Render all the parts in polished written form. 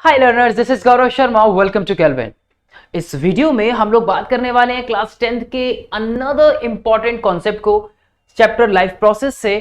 Hi learners, this is Gaurav Sharma. Welcome to Kelvin. इस वीडियो में हम लोग बात करने वाले हैं क्लास 10th के अनदर इंपॉर्टेंट कॉन्सेप्ट को, चैप्टर लाइफ प्रोसेस से।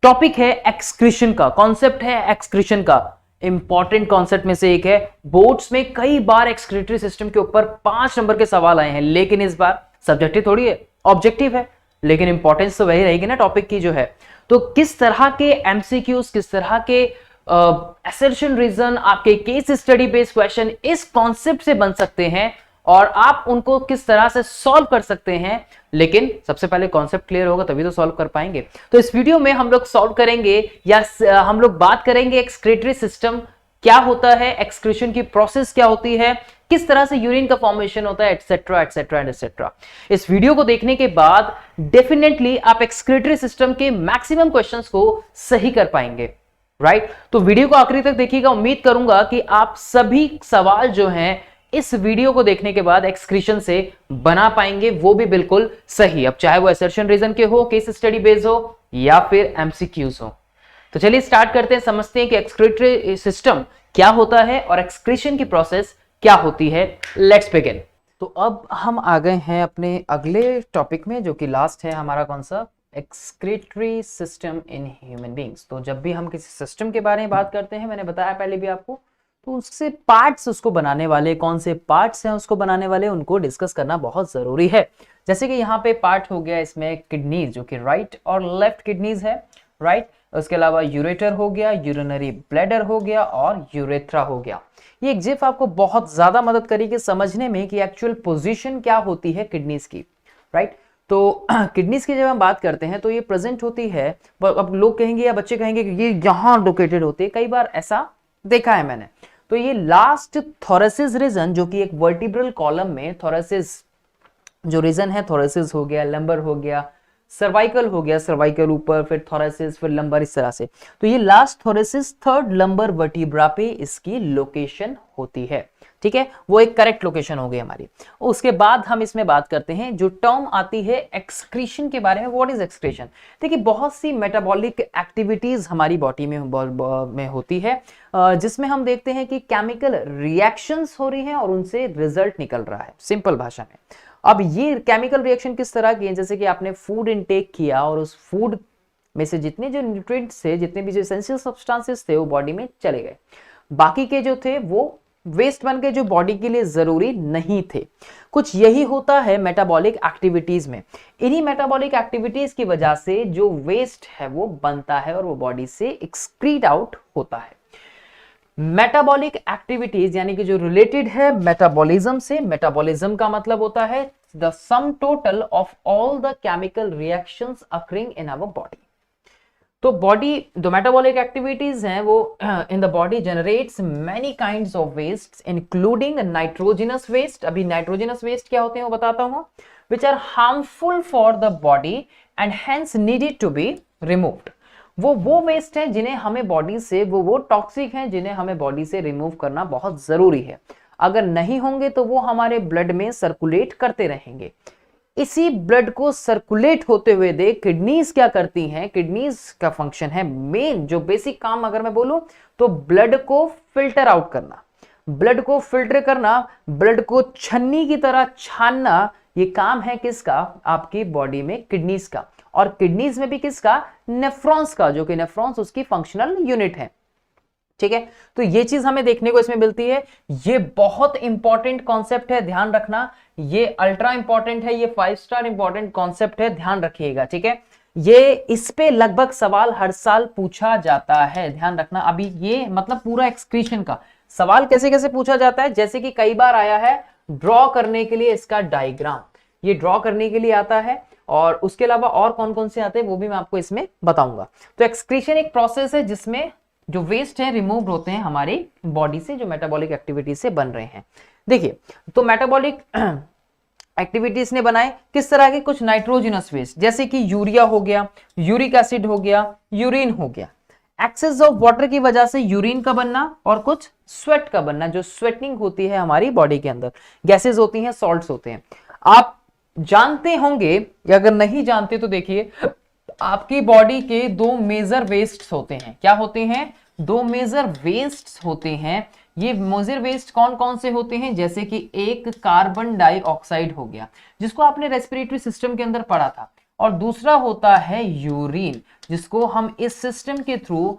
टॉपिक है एक्सक्रीशन का, कॉन्सेप्ट है एक्सक्रीशन का। इंपॉर्टेंट कॉन्सेप्ट में से एक है। बोर्ड्स में कई बार एक्सक्रीटरी सिस्टम के ऊपर 5 नंबर के सवाल आए हैं, लेकिन इस बार सब्जेक्टिव थोड़ी है, ऑब्जेक्टिव है, लेकिन इंपॉर्टेंस तो वही रहेगी ना टॉपिक की जो है। तो किस तरह के एमसीक्यूज, किस तरह के असर्शन रीजन, आपके केस स्टडी बेस्ड क्वेश्चन इस कॉन्सेप्ट से बन सकते हैं और आप उनको किस तरह से सॉल्व कर सकते हैं। लेकिन सबसे पहले कॉन्सेप्ट क्लियर होगा तभी तो सॉल्व कर पाएंगे। तो इस वीडियो में हम लोग सॉल्व करेंगे या हम लोग बात करेंगे एक्सक्रीटरी सिस्टम क्या होता है, एक्सक्रीशन की प्रोसेस क्या होती है, किस तरह से यूरिन का फॉर्मेशन होता है, एटसेट्रा एटसेट्रा एंड एटसेट्रा। इस वीडियो को देखने के बाद डेफिनेटली आप एक्सक्रीटरी सिस्टम के मैक्सिमम क्वेश्चंस को सही कर पाएंगे, राइट। तो वीडियो को आखिरी तक देखिएगा। उम्मीद करूंगा कि आप सभी सवाल जो हैं इस वीडियो को देखने के बाद एक्सक्रीशन से बना पाएंगे, वो भी बिल्कुल सही। अब चाहे वो असर्शन रीजन के हो, केस स्टडी बेस्ड हो या फिर एमसीक्यूज हो। तो चलिए स्टार्ट करते हैं, समझते हैं कि एक्सक्रीटरी सिस्टम क्या होता है और एक्सक्रीशन की प्रोसेस क्या होती है। Let's begin. तो अब हम आ गए हैं अपने अगले टॉपिक में, जो कि लास्ट है हमारा, कौन सा, excretory system in human beings. तो जब भी हम किसी सिस्टम के बारे में बात करते हैं, मैंने बताया पहले भी आपको, तो उससे पार्ट्स, उसको बनाने वाले कौन से पार्ट्स हैं, उसको बनाने वाले, उनको डिस्कस करना बहुत जरूरी है। जैसे कि यहाँ पे पार्ट हो गया इसमें किडनीज, जो कि राइट और लेफ्ट किडनीज है, राइट। उसके अलावा यूरेटर हो गया, यूरिनरी ब्लैडर हो गया और यूरेथ्रा हो गया। ये एग्जिफ आपको बहुत ज्यादा मदद करेगी समझने में कि एक्चुअल पोजीशन क्या होती है किडनीज की, राइट। तो किडनीज की जब हम बात करते हैं तो ये प्रेजेंट होती है, अब लोग कहेंगे या बच्चे कहेंगे कि ये यहां लोकेटेड होती है, कई बार ऐसा देखा है मैंने। तो ये लास्ट थोरेसिस रीजन, जो कि एक वर्टिब्रल कॉलम में थोरेसिस जो रीजन है, थोरेसिस हो गया, लंबर हो गया, सर्वाइकल हो गया, सर्वाइकल ऊपर, फिर थोरेसिस, फिर लंबर, इस तरह से। तो ये last thoracic third lumbar vertebra पे इसकी लोकेशन होती है, ठीक है। वो एक करेक्ट लोकेशन हो गई हमारी। उसके बाद हम इसमें बात करते हैं, जो टर्म आती है एक्सक्रीशन के बारे में। What is excretion? देखिए, बहुत सी मेटाबॉलिक एक्टिविटीज हमारी बॉडी में होती है, जिसमें हम देखते हैं कि केमिकल रिएक्शंस हो रही हैं और उनसे रिजल्ट निकल रहा है, सिंपल भाषा में। अब ये केमिकल रिएक्शन किस तरह की है? जैसे कि आपने फूड इनटेक किया और उस फूड में से जितने जो न्यूट्रिएंट्स थे, जितने भी जो एसेंशियल सब्सटेंसेस थे, वो बॉडी में चले गए। बाकी के जो थे वो वेस्ट बन के, जो बॉडी के लिए जरूरी नहीं थे। कुछ यही होता है मेटाबॉलिक एक्टिविटीज में। इन्हीं मेटाबॉलिक एक्टिविटीज की वजह से जो वेस्ट है वो बनता है और वो बॉडी से एक्सक्रीट आउट होता है। मेटाबॉलिक एक्टिविटीज यानी कि जो रिलेटेड है मेटाबॉलिज्म से। मेटाबॉलिज्म का मतलब होता है the sum total of all the chemical reactions occurring in our body. तो बॉडी जो मेटाबॉलिक एक्टिविटीज हैं वो in the body generates many kinds of waste including nitrogenous waste. अभी नाइट्रोजनस वेस्ट क्या होते हैं वो बताता हूं, which are harmful for the body and hence needed to be removed. वो वेस्ट हैं जिन्हें हमें बॉडी से, वो टॉक्सिक हैं जिन्हें हमें बॉडी से रिमूव करना बहुत जरूरी है। अगर नहीं होंगे तो वो हमारे ब्लड में सर्कुलेट करते रहेंगे। इसी ब्लड को सर्कुलेट होते हुए देख किडनीज क्या करती हैं? किडनीज का फंक्शन है मेन, जो बेसिक काम अगर मैं बोलूं तो ब्लड को फिल्टर आउट करना, ब्लड को फिल्टर करना, ब्लड को छन्नी की तरह छानना। ये काम है किसका? आपकी बॉडी में किडनीज का। और किडनीज में भी किसका? नेफ्रॉन्स का, जो कि नेफ्रॉन्स उसकी फंक्शनल यूनिट है, ठीक है। तो ये चीज हमें देखने को इसमें मिलती है। ये बहुत इंपॉर्टेंट कॉन्सेप्ट है, ध्यान रखना। ये अल्ट्रा इंपॉर्टेंट है, ये 5 स्टार इंपॉर्टेंट कॉन्सेप्ट है, ध्यान रखिएगा, ठीक है। ये इस पे लगभग सवाल हर साल पूछा जाता है, ध्यान रखना। अभी ये मतलब पूरा एक्सक्रीशन का सवाल कैसे कैसे पूछा जाता है, जैसे कि कई बार आया है ड्रॉ करने के लिए इसका डायग्राम, ये ड्रॉ करने के लिए आता है। और उसके अलावा और कौन कौन से आते हैं वो भी मैं आपको इसमें बताऊंगा। तो एक्सक्रीशन एक प्रोसेस है जिसमें जो वेस्ट है रिमूव होते हैं हमारी बॉडी से, जो मेटाबॉलिक एक्टिविटीज से बन रहे हैं। देखिए, तो मेटाबॉलिक एक्टिविटीज ने बनाए किस तरह के? कुछ नाइट्रोजनस वेस्ट, जैसे कि यूरिया हो गया, यूरिक एसिड हो गया, यूरिन हो गया। एक्सेस ऑफ वाटर की वजह से यूरिन का बनना और कुछ स्वेट का बनना, जो स्वेटिंग होती है हमारी बॉडी के अंदर, गैसेस होती हैं, सॉल्ट्स होते हैं। आप जानते होंगे या अगर नहीं जानते तो देखिए, आपकी बॉडी के 2 मेजर वेस्ट होते हैं। क्या होते हैं? 2 मेजर वेस्ट होते हैं ये मोजेर वेस्ट कौन कौन से होते हैं, जैसे कि एक कार्बन डाइऑक्साइड हो गया जिसको आपने रेस्पिरेटरी सिस्टम के अंदर पढ़ा था, और दूसरा होता है यूरिन जिसको हम इस सिस्टम के थ्रू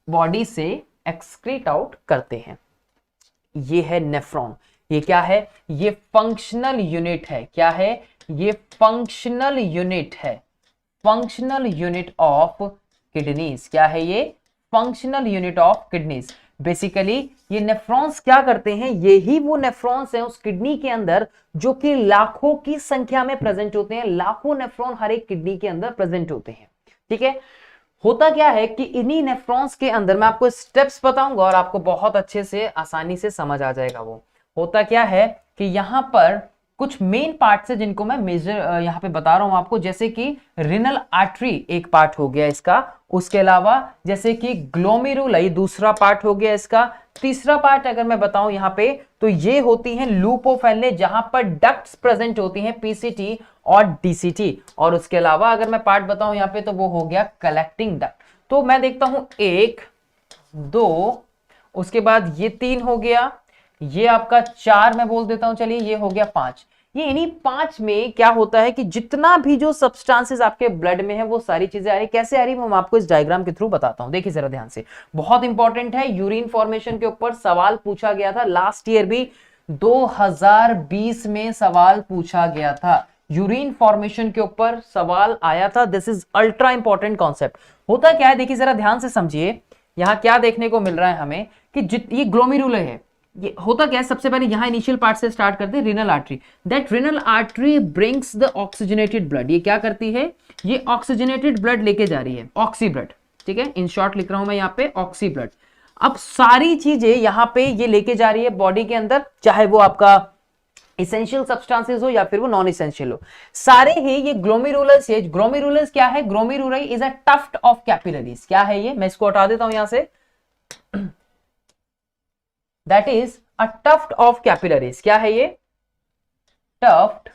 बॉडी से एक्सक्रीट आउट करते हैं। ये है नेफ्रॉन। ये क्या है, ये फंक्शनल यूनिट है। क्या है, ये फंक्शनल यूनिट है, फंक्शनल यूनिट ऑफ किडनीज। क्या है ये, functional unit of kidneys. Basically ये नेफ्रॉन्स क्या करते हैं, यही वो नेफ्रॉन्स हैं उस किडनी के अंदर जो कि लाखों की संख्या में प्रेजेंट होते हैं। लाखों नेफ्रॉन हर एक किडनी के अंदर प्रेजेंट होते हैं। ठीक है, होता क्या है कि इन्हीं नेफ्रॉन्स के अंदर मैं आपको स्टेप्स बताऊंगा और आपको बहुत अच्छे से आसानी से समझ आ जाएगा। वो होता क्या है कि यहां पर कुछ मेन पार्ट्स है जिनको मैं मेजर यहां पे बता रहा हूं आपको, जैसे कि रिनल आर्टरी एक पार्ट हो गया इसका, उसके अलावा जैसे कि ग्लोमेरुलाई दूसरा पार्ट हो गया इसका, तीसरा पार्ट अगर मैं बताऊं यहां पे तो ये होती है लूप ऑफ एल्ले जहां पर डक्ट्स प्रेजेंट होती हैं, पीसीटी और डीसीटी, और उसके अलावा अगर मैं पार्ट बताऊं यहां पे तो वो हो गया कलेक्टिंग डक्ट। तो मैं देखता हूं 1 2, उसके बाद ये 3 हो गया, ये आपका 4 मैं बोल देता हूं, चलिए ये हो गया 5। ये इन्हीं 5 में क्या होता है कि जितना भी जो सब्सटेंसेस आपके ब्लड में है वो सारी चीजें आ रही, कैसे आ रही वो मैं आपको इस डायग्राम के थ्रू बताता हूं। देखिए जरा ध्यान से, बहुत इंपॉर्टेंट है। यूरिन फॉर्मेशन के ऊपर सवाल पूछा गया था लास्ट ईयर भी, 2020 में सवाल पूछा गया था, यूरिन फॉर्मेशन के ऊपर सवाल आया था। This is ultra important concept. होता क्या है, देखिए जरा ध्यान से समझिए, यहां क्या देखने को मिल रहा है हमें कि ये ग्लोमेरुलर है। ये होता क्या है, सबसे पहले यहां इनिशियल पार्ट से स्टार्ट करते हैं, renal artery. That renal artery brings the oxygenated blood. ये क्या करती है, ये ऑक्सीजनेटेड ब्लड लेके जा रही है, ऑक्सी ब्लड। ठीक है, इन शॉर्ट लिख रहा हूं मैं यहाँ पे ऑक्सी ब्लड। अब सारी चीजें यहां पे ये लेके जा रही है बॉडी के अंदर, चाहे वो आपका इसेंशियल सब्सटेंसेस हो या फिर वो नॉन इसेंशियल हो, सारे ही ये ग्लोमेरुलस है। ग्लोमेरुलस क्या है, glomeruli is a tuft of capillaries. क्या है ये, मैं इसको हटा देता हूं यहां से, that is a tuft of capillaries. क्या है ये, tuft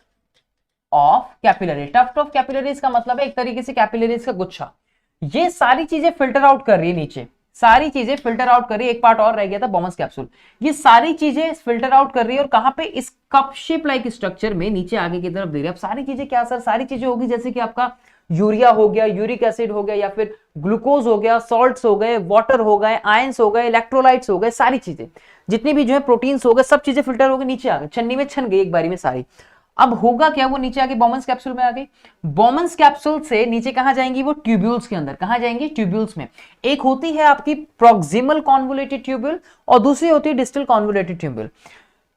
of capillary. Tuft of capillaries का मतलब है एक तरीके से कैपिलरीज का गुच्छा। ये सारी चीजें फिल्टर आउट कर रही है नीचे, सारी चीजें फिल्टर आउट कर रही है। एक पार्ट और रह गया था, बॉमस कैप्सूल। ये सारी चीजें फिल्टर आउट कर रही है और कहां पे, इस कप शेप लाइक स्ट्रक्चर में नीचे आगे की तरफ दे रही है। अब सारी चीजें क्या सर, सारी चीजें होगी जैसे कि आपका यूरिया हो गया, यूरिक एसिड हो गया, या फिर ग्लूकोज हो गया, सॉल्ट्स हो गए, वाटर हो गए, आयंस हो गए, इलेक्ट्रोलाइट्स हो गए, सारी चीजें जितनी भी जो है प्रोटीन्स हो गए, सब चीजें फिल्टर हो गई, नीचे आ गई, छन्नी में छन गई एक बारी में सारी। अब होगा क्या, वो नीचे आके बॉमन्स कैप्सूल में आ गई। बॉमन्स कैप्सूल से नीचे कहां जाएंगी, वो ट्यूब्यूल्स के अंदर। कहां जाएंगी, ट्यूब्यूल्स में। एक होती है आपकी प्रॉक्सिमल कॉन्वोलेटेड ट्यूब्यूल और दूसरी होती है डिस्टल कॉन्वोलेटेड ट्यूब्यूल।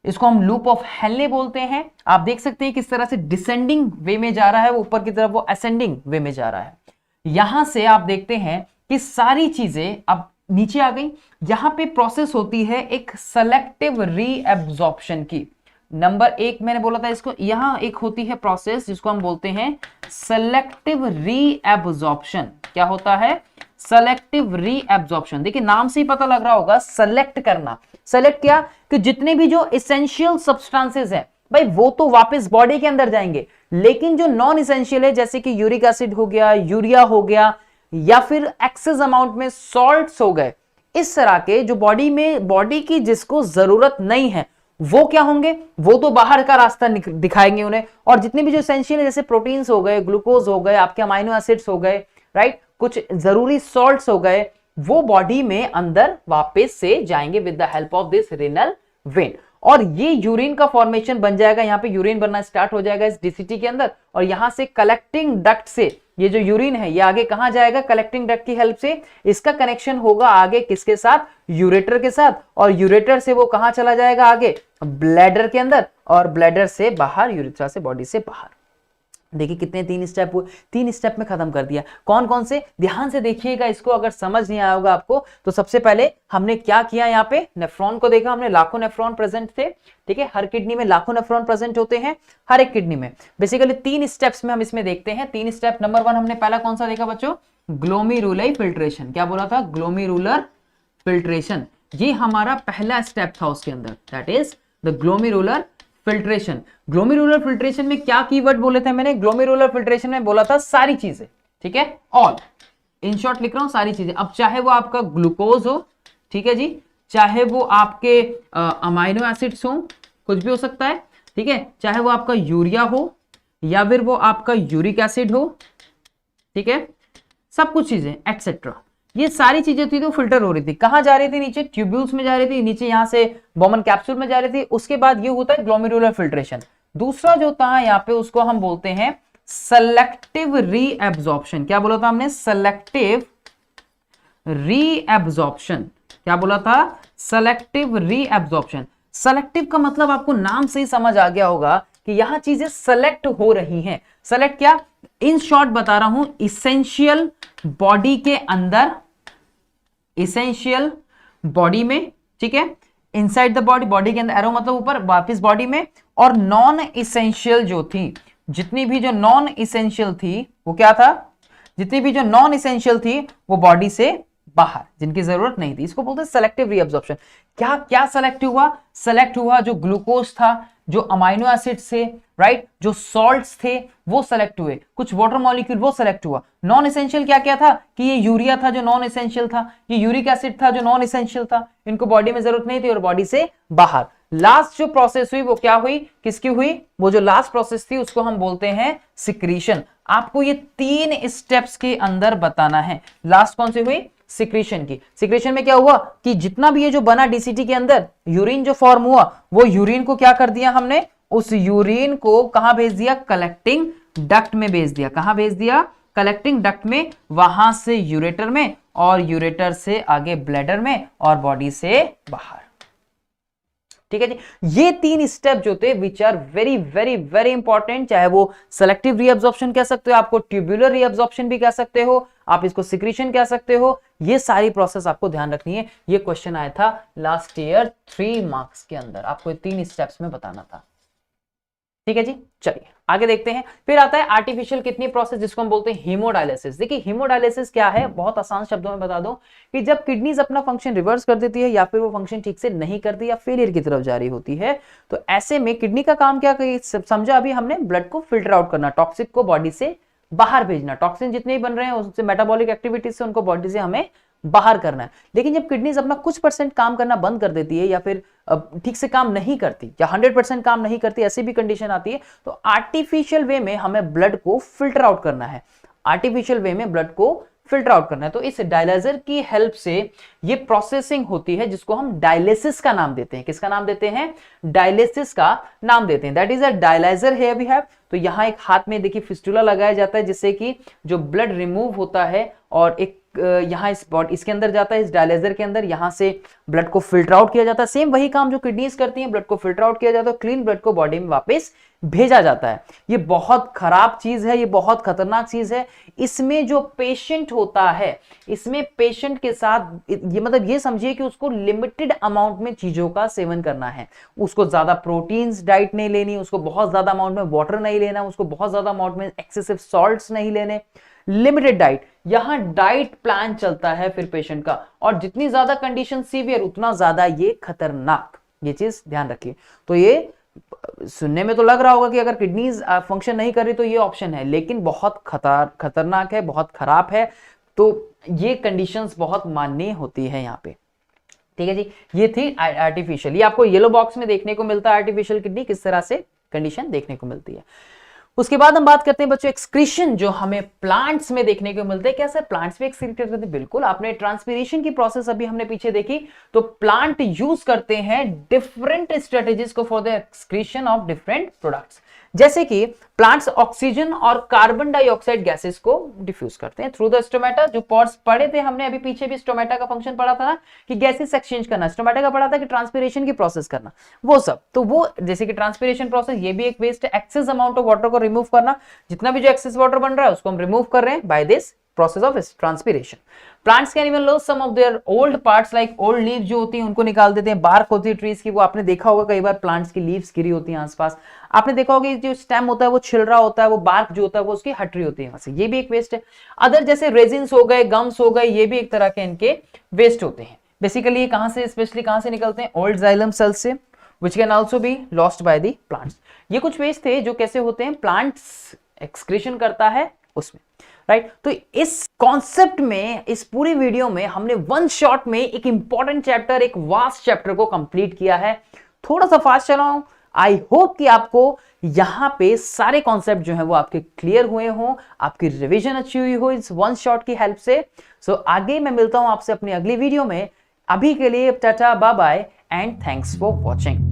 इसको हम लूप ऑफ हेनले बोलते हैं। आप देख सकते हैं किस तरह से डिसेंडिंग वे में जा रहा है, वो ऊपर की तरफ वो असेंडिंग वे में जा रहा है। यहां से आप देखते हैं कि सारी चीजें अब नीचे आ गई। यहां पे प्रोसेस होती है एक सेलेक्टिव रीएब्जॉर्प्शन की। नंबर 1 मैंने बोला था इसको, यहां एक होती है प्रोसेस जिसको हम बोलते हैं सेलेक्टिव रीएब्जॉर्प्शन। क्या होता है, सेलेक्टिव रीएब्जॉर्प्शन। देखिए नाम से ही पता लग रहा होगा, सेलेक्ट करना। सेलेक्ट क्या, कि जितने भी जो एसेंशियल सब्सटेंसेस है भाई वो तो वापस बॉडी के अंदर जाएंगे, लेकिन जो नॉन एसेंशियल है जैसे कि यूरिक एसिड हो गया, यूरिया हो गया, या फिर एक्सेस अमाउंट में सॉल्ट्स हो गए, इस तरह के जो बॉडी में, बॉडी की जिसको जरूरत नहीं है वो क्या होंगे, वो तो बाहर का रास्ता दिखाएंगे उन्हें। और जितने भी जो एसेंशियल है जैसे प्रोटीन्स हो गए, ग्लूकोज हो गए, आपके अमाइनो एसिड्स हो गए, राइट, कुछ जरूरी सॉल्ट्स हो गए, वो बॉडी में अंदर वापस से जाएंगे with the help of this renal vein. और ये यूरिन का फॉर्मेशन बन जाएगा, यहां पे यूरिन बनना स्टार्ट हो जाएगा इस डीसीटी के अंदर, और यहां से कलेक्टिंग डक्ट से ये जो यूरिन है ये आगे कहां जाएगा, कलेक्टिंग डक्ट की हेल्प से। इसका कनेक्शन होगा आगे किसके साथ, यूरेटर के साथ, और यूरेटर से वो कहां चला जाएगा आगे, ब्लैडर के अंदर, और ब्लैडर से बाहर, यूरेथ्रा से बॉडी से बाहर। देखिए कितने 3 स्टेप हुए, 3 स्टेप में खत्म कर दिया। कौन कौन से, ध्यान से देखिएगा इसको, अगर समझ नहीं आया होगा आपको तो सबसे पहले हमने क्या किया, यहाँ पे नेफ्रॉन को देखा हमने, लाखों नेफ्रॉन प्रेजेंट थे। ठीक है, हर किडनी में लाखों नेफ्रॉन प्रेजेंट होते हैं, हर एक किडनी में। बेसिकली 3 स्टेप्स में हम इसमें देखते हैं। 3 स्टेप, नंबर 1 हमने पहला कौन सा देखा बच्चों, ग्लोमेरुलर फिल्ट्रेशन। क्या बोला था, ग्लोमेरुलर फिल्ट्रेशन। ये हमारा पहला स्टेप था उसके अंदर, that is the glomerular filtration. Glomerular filtration में क्या कीवर्ड बोले थे मैंने, ग्लोमेरुलर फिल्ट्रेशन में बोला था सारी चीजें। ठीक है, ऑल, इन शॉर्ट लिख रहा हूं सारी चीजें। अब चाहे वो आपका ग्लूकोज हो, ठीक है जी, चाहे वो आपके अमाइनो एसिड्स हो, कुछ भी हो सकता है, ठीक है, चाहे वो आपका यूरिया हो या फिर वो आपका यूरिक एसिड हो, ठीक है, सब कुछ चीजें एक्सेट्रा, ये सारी चीजें थी तो फिल्टर हो रही थी, कहां जा रही थी, नीचे ट्यूब्यूल्स में जा रही थी, नीचे यहां से बॉमन कैप्सूल में जा रही थी। उसके बाद ये होता है ग्लोमेरुलर फिल्ट्रेशन। दूसरा जो था यहाँ पे उसको हम बोलते हैं सेलेक्टिव रीएब्जॉर्प्शन। क्या बोला था हमने? Selective reabsorption. क्या बोला था? Selective reabsorption. सेलेक्टिव का मतलब आपको नाम से ही समझ आ गया होगा कि यहां चीजें सेलेक्ट हो रही हैं। सेलेक्ट क्या? इन शॉर्ट बता रहा हूं, इसेंशियल बॉडी के अंदर, इसेंशियल बॉडी में, ठीक है, इनसाइड द बॉडी, बॉडी के अंदर, एरो मतलब ऊपर, वापस बॉडी में, और नॉन इसेंशियल जो थी, जितनी भी जो नॉन इसेंशियल थी वो क्या था? जितनी भी जो नॉन इसेंशियल थी वो बॉडी से बाहर, जिनकी जरूरत नहीं थी, इसको बोलते हैं सेलेक्टिव रीअब्जॉर्प्शन। क्या क्या सेलेक्ट हुआ? सेलेक्ट हुआ जो ग्लूकोज था, जो अमाइनो एसिड्स थे, राइट, जो सॉल्ट्स थे वो सेलेक्ट हुए, कुछ वाटर मॉलिक्यूल वो सेलेक्ट हुआ। नॉन एसेंशियल क्या क्या था? कि ये यूरिया था जो नॉन एसेंशियल था, ये यूरिक एसिड था जो नॉन एसेंशियल था, इनको बॉडी में जरूरत नहीं थी और बॉडी से बाहर। लास्ट जो प्रोसेस हुई वो क्या हुई? किसकी हुई? वो जो लास्ट प्रोसेस थी उसको हम बोलते हैं सिक्रीशन। आपको ये 3 स्टेप्स के अंदर बताना है। लास्ट कौन सी हुई? सिक्रीशन की। सिक्रीशन में क्या हुआ कि जितना भी ये जो बना डीसीटी के अंदर यूरिन जो फॉर्म हुआ, वो यूरिन को क्या कर दिया हमने? उस यूरिन को कहां भेज दिया? कलेक्टिंग डक्ट में भेज दिया। कहां भेज दिया? कलेक्टिंग डक्ट में, वहां से यूरेटर में, और यूरेटर से आगे ब्लैडर में, और बॉडी से बाहर। ठीक है जी। ये 3 स्टेप जो थे which are very very very important, चाहे वो सेलेक्टिव रीअब्जॉर्प्शन कह सकते हो, आपको ट्यूबुलर रीअब्जॉर्प्शन भी कह सकते हो, आप इसको सिक्रीशन कह सकते हो, ये सारी प्रोसेस आपको ध्यान रखनी है। ये क्वेश्चन आया था लास्ट ईयर 3 मार्क्स के अंदर, आपको 3 स्टेप्स में बताना था। ठीक है जी, चलिए आगे देखते हैं। फिर आता है आर्टिफिशियल किडनी प्रोसेस, जिसको हम बोलते हैं हीमोडायलिसिस। देखिए हीमोडायलिसिस क्या है, बहुत आसान शब्दों में बता दूं कि जब किडनीज अपना फंक्शन रिवर्स कर देती है, या फिर वो फंक्शन ठीक से नहीं करती या फेलियर की तरफ जा रही होती है, तो ऐसे में किडनी का काम क्या, समझा अभी हमने, ब्लड को फिल्टर आउट करना, टॉक्सिक को बॉडी से बाहर भेजना, टॉक्सिन जितने भी बन रहे हैं उससे, मेटाबॉलिक एक्टिविटीज से उनको बॉडी से हमें बाहर करना है। लेकिन जब किडनीज अपना कुछ % काम करना बंद कर देती है, या फिर ठीक से काम नहीं करती, या 100% काम नहीं करती, ऐसी भी कंडीशन आती है, तो आर्टिफिशियल वे में हमें ब्लड को फिल्टर आउट करना है। आर्टिफिशियल वे में ब्लड को फिल्टर आउट करना है। तो इस डायलाइजर की हेल्प से ये प्रोसेसिंग होती है, जिसको हम डायलिसिस का नाम देते हैं। किसका नाम देते हैं? डायलिसिस का नाम देते हैं। That is a dialyser here we have. तो यहां एक हाथ में देखिए फिस्टुला लगाया जाता है, जिससे कि जो ब्लड रिमूव होता है और एक यहां इस बॉडी, इसके अंदर जाता है, इस डायलाइजर के अंदर, यहां से ब्लड को फिल्टर आउट किया जाता है। सेम वही काम जो किडनीज करती हैं, ब्लड को फिल्टर आउट किया जाता है, क्लीन ब्लड को बॉडी में वापस भेजा जाता है। ये बहुत खराब चीज है, ये बहुत खतरनाक चीज है। इसमें जो पेशेंट होता है, इसमें पेशेंट के साथ ये मतलब ये समझिए कि उसको लिमिटेड अमाउंट में चीजों का सेवन करना है। उसको ज्यादा प्रोटीन्स डाइट नहीं लेनी, उसको बहुत ज्यादा अमाउंट में वाटर नहीं लेना, उसको बहुत ज्यादा अमाउंट में एक्सेसिव सॉल्ट्स नहीं लेने, लिमिटेड डाइट। यहां डाइट प्लान चलता है फिर पेशेंट का, और जितनी ज्यादा कंडीशन सीवियर उतना ज्यादा ये खतरनाक। ये चीज ध्यान रखिए। तो ये सुनने में तो लग रहा होगा कि अगर किडनीज फंक्शन नहीं कर रही तो ये ऑप्शन है, लेकिन बहुत खतरनाक है, बहुत खराब है। तो ये कंडीशंस बहुत माननीय होती है यहाँ पे। ठीक है जी, ये थी आर्टिफिशियल। ये आपको येलो बॉक्स में देखने को मिलता है आर्टिफिशियल किडनी, किस तरह से कंडीशन देखने को मिलती है। उसके बाद हम बात करते हैं बच्चों एक्सक्रीशन, जो हमें प्लांट्स में देखने को मिलते हैं। क्या सर प्लांट्स में एक्सक्रीट करते हैं? बिल्कुल। आपने ट्रांसपीरेशन की प्रोसेस अभी हमने पीछे देखी, तो प्लांट यूज करते हैं डिफरेंट स्ट्रेटेजीज को for the excretion of different products. जैसे कि प्लांट्स ऑक्सीजन और कार्बन डाइऑक्साइड गैसेस को डिफ्यूज करते हैं थ्रू द स्टोमेटा। जो पॉर्स पढ़े थे हमने अभी पीछे भी, स्टोमेटा का फंक्शन पढ़ा था ना कि गैसेस एक्सचेंज करना, स्टोमेटा का पढ़ा था कि ट्रांसपीरेशन की प्रोसेस करना, वो सब। तो वो जैसे कि ट्रांसपीरेशन प्रोसेस, ये भी एक वेस्ट है, एक्सेस अमाउंट ऑफ वाटर को रिमूव करना, जितना भी जो एक्सेस वाटर बन रहा है उसको हम रिमूव कर रहे हैं by this process of transpiration. Plants can even lose some of their old parts, like old leaves जो होती हैं उनको निकाल देते हैं। बार्क होती है ट्रीज की, वो आपने देखा होगा कई बार प्लांट्स की लीव्स गिरी होती हैं आसपास, आपने देखा होगा जो स्टेम होता है वो छिल रहा होता है, वो बार्क जो होता है वो उसकी हट रही होती है वहां से, ये भी एक वेस्ट है। अदर जैसे रेजिन्स हो गए, गम्स हो गए, ये भी एक तरह के इनके वेस्ट होते हैं। बेसिकली ये कहां से, स्पेशली कहां से निकलते हैं? ओल्ड जाइलम सेल्स से, which can also be lost by the plants। ये कुछ वेस्ट थे जो कैसे होते हैं, प्लांट्स एक्सक्रीशन करता है उसमें, राइट। तो इस कॉन्सेप्ट में, इस पूरी वीडियो में हमने वन शॉट में एक इंपॉर्टेंट चैप्टर, एक वास्ट चैप्टर को कंप्लीट किया है। थोड़ा सा फास्ट चला हूं। आई होप कि आपको यहां पे सारे कॉन्सेप्ट जो है वो आपके क्लियर हुए हों, आपकी रिवीजन अच्छी हुई हो इस वन शॉट की हेल्प से। सो आगे मैं मिलता हूं आपसे अपनी अगली वीडियो में। अभी के लिए tata, bye bye and thanks for watching.